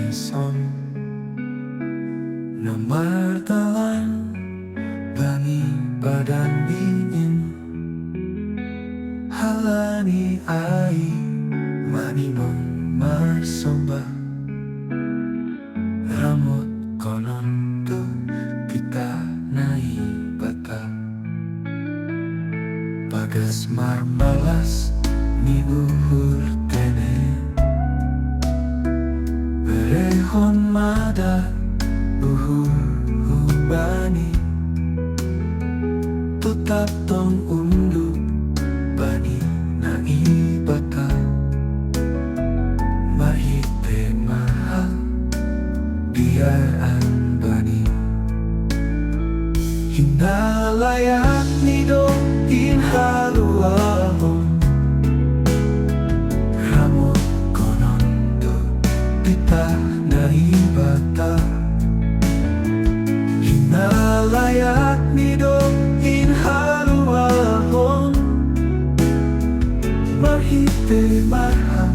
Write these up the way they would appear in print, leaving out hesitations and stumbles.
ison na martalan bani badan dingin halani ai manimong marsomba ramot konon tu kita naibata bagas marmalas ni buhur tene berehon mada buhur bani tetap tong unduk bani naibata mahite mahal biar bani hinalayak ni dong inhaluahon ramot konon do pita naibata hinalayak ni dong inhaluahon mahite mahal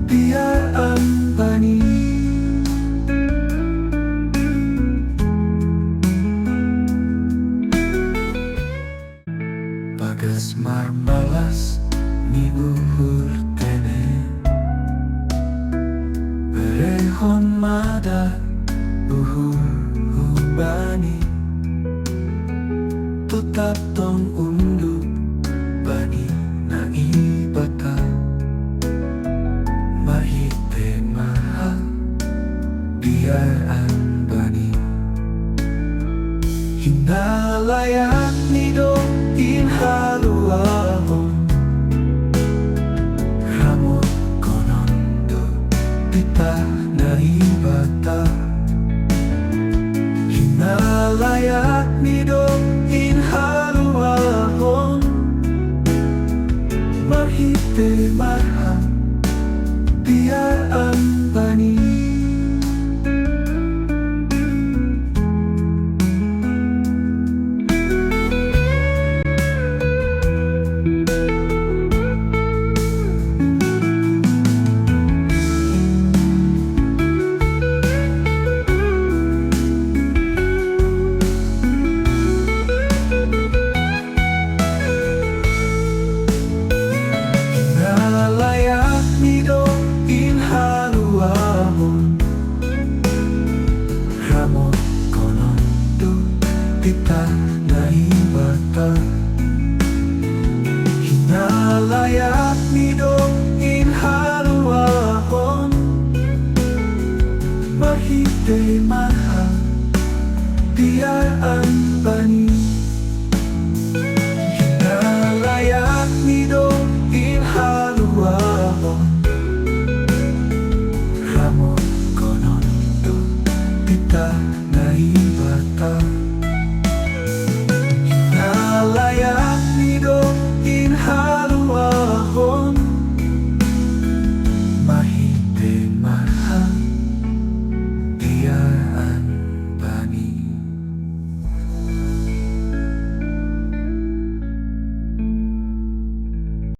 biar bani bagas marmalas ni buhur tene berehon mada buhur bani tetap tong unduk bani naibata mahite mahal biar bani hinalayak ni dong inhaluah